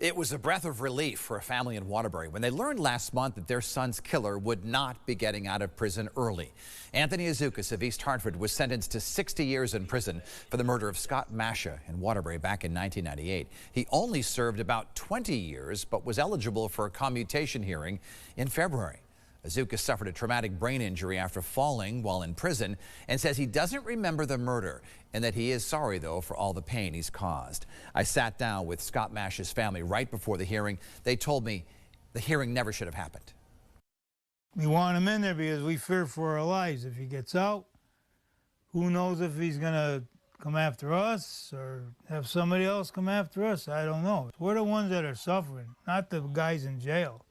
It was a breath of relief for a family in Waterbury when they learned last month that their son's killer would not be getting out of prison early. Anthony Azukas of East Hartford was sentenced to 60 years in prison for the murder of Scott Masha in Waterbury back in 1998. He only served about 20 years, but was eligible for a commutation hearing in February. Azukas suffered a traumatic brain injury after falling while in prison and says he doesn't remember the murder and that he is sorry, though, for all the pain he's caused. I sat down with Scott Masha's family right before the hearing. They told me the hearing never should have happened. We want him in there because we fear for our lives. If he gets out, who knows if he's going to come after us or have somebody else come after us? I don't know. We're the ones that are suffering, not the guys in jail.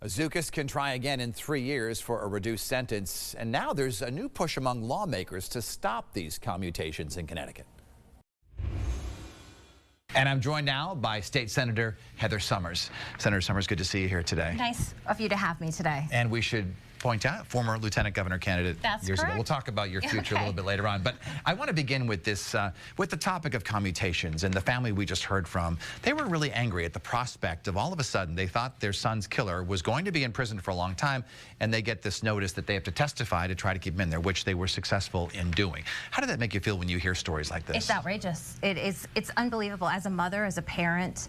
Azukas can try again in 3 years for a reduced sentence, and now there's a new push among lawmakers to stop these commutations in Connecticut. And I'm joined now by State Senator Heather Somers. Senator Somers, good to see you here today. Nice of you to have me today. And we should point out, former lieutenant governor candidate years ago. We'll talk about your future a little bit later on. But I want to begin with this, with the topic of commutations. And the family we just heard from, they were really angry at the prospect of all of a sudden they thought their son's killer was going to be in prison for a long time, and they get this notice that they have to testify to try to keep him in there, which they were successful in doing. How did that make you feel when you hear stories like this? It's outrageous. It's unbelievable. As a mother, as a parent,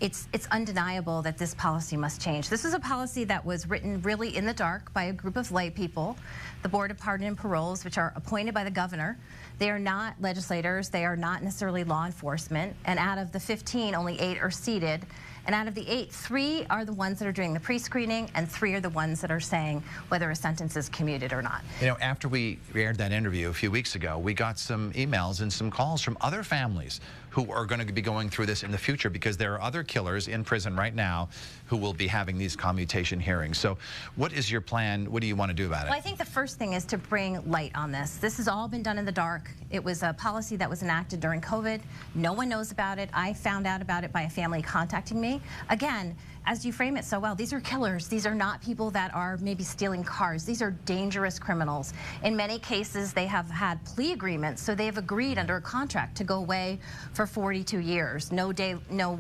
it's undeniable that this policy must change. This is a policy that was written really in the dark by a group of lay people, the Board of Pardon and Paroles, which are appointed by the governor. They are not legislators. They are not necessarily law enforcement. And out of the 15, only 8 are seated. And out of the 8, 3 are the ones that are doing the pre-screening, and 3 are the ones that are saying whether a sentence is commuted or not. You know, after we aired that interview a few weeks ago, we got some emails and some calls from other families who are going to be going through this in the future because there are other killers in prison right now who will be having these commutation hearings. So what is your plan? What do you want to do about it? Well, I think the first thing is to bring light on this. This has all been done in the dark. It was a policy that was enacted during COVID. No one knows about it. I found out about it by a family contacting me. Again, as you frame it so well, these are killers. These are not people that are maybe stealing cars. These are dangerous criminals. In many cases, they have had plea agreements, so they have agreed under a contract to go away for 42 years. No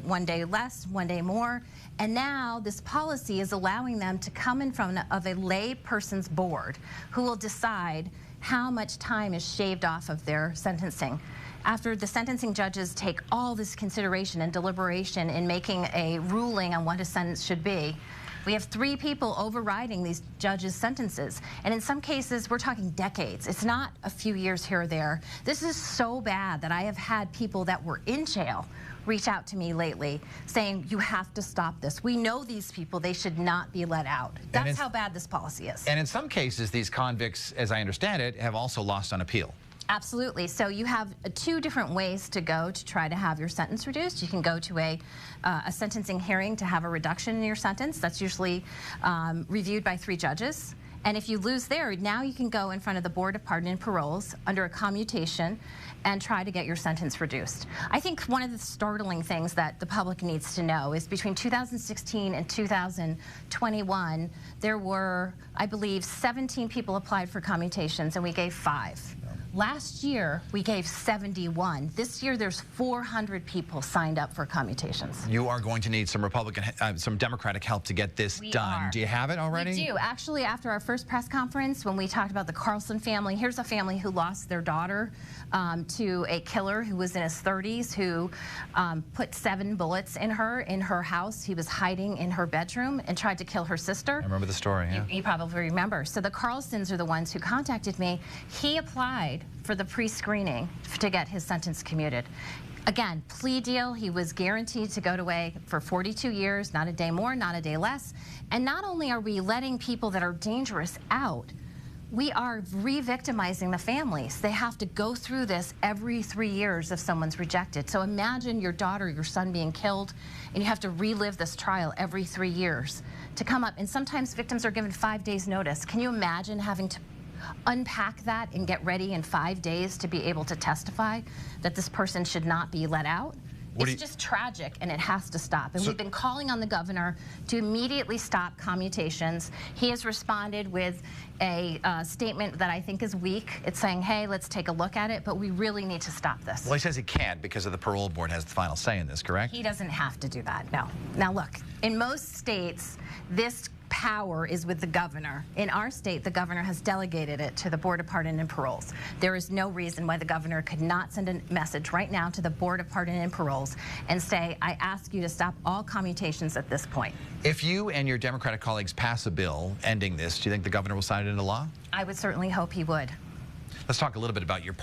one day less, one day more. And now this policy is allowing them to come in front of a lay person's board who will decide how much time is shaved off of their sentencing. After the sentencing judges take all this consideration and deliberation in making a ruling on what a sentence should be, we have 3 people overriding these judges' sentences. And in some cases, we're talking decades. It's not a few years here or there. This is so bad that I have had people that were in jail reach out to me lately saying, you have to stop this. We know these people. They should not be let out. That's how bad this policy is. And in some cases, these convicts, as I understand it, have also lost on appeal. Absolutely. So you have 2 different ways to go to try to have your sentence reduced. You can go to a sentencing hearing to have a reduction in your sentence. That's usually reviewed by 3 judges. And if you lose there, now you can go in front of the Board of Pardon and Paroles under a commutation and try to get your sentence reduced. I think one of the startling things that the public needs to know is between 2016 and 2021, there were, I believe, 17 people applied for commutations, and we gave 5. Last year, we gave 71. This year, there's 400 people signed up for commutations. You are going to need some some Democratic help to get this done. Do you have it already? We do. Actually, after our first press conference, when we talked about the Carlson family, here's a family who lost their daughter to a killer who was in his 30s, who put 7 bullets in her house. He was hiding in her bedroom and tried to kill her sister. I remember the story, yeah. You probably remember. So the Carlsons are the ones who contacted me. He applied for the pre-screening to get his sentence commuted. Again, plea deal. He was guaranteed to go away for 42 years, not a day more, not a day less. And not only are we letting people that are dangerous out, we are re-victimizing the families. They have to go through this every 3 years if someone's rejected. So imagine your daughter, your son being killed, and you have to relive this trial every 3 years to come up. And sometimes victims are given 5 days notice. Can you imagine having to unpack that and get ready in 5 days to be able to testify that this person should not be let out? It's just tragic, and it has to stop. And we've been calling on the governor to immediately stop commutations. He has responded with a statement that I think is weak. It's saying, hey, let's take a look at it, but we really need to stop this. Well, he says he can't because of the parole board has the final say in this, correct? He doesn't have to do that, no. Now look, in most states, this power is with the governor. In our state, the governor has delegated it to the Board of Pardon and Paroles. There is no reason why the governor could not send a message right now to the Board of Pardon and Paroles and say, I ask you to stop all commutations at this point. If you and your Democratic colleagues pass a bill ending this, do you think the governor will sign it into law? I would certainly hope he would. Let's talk a little bit about your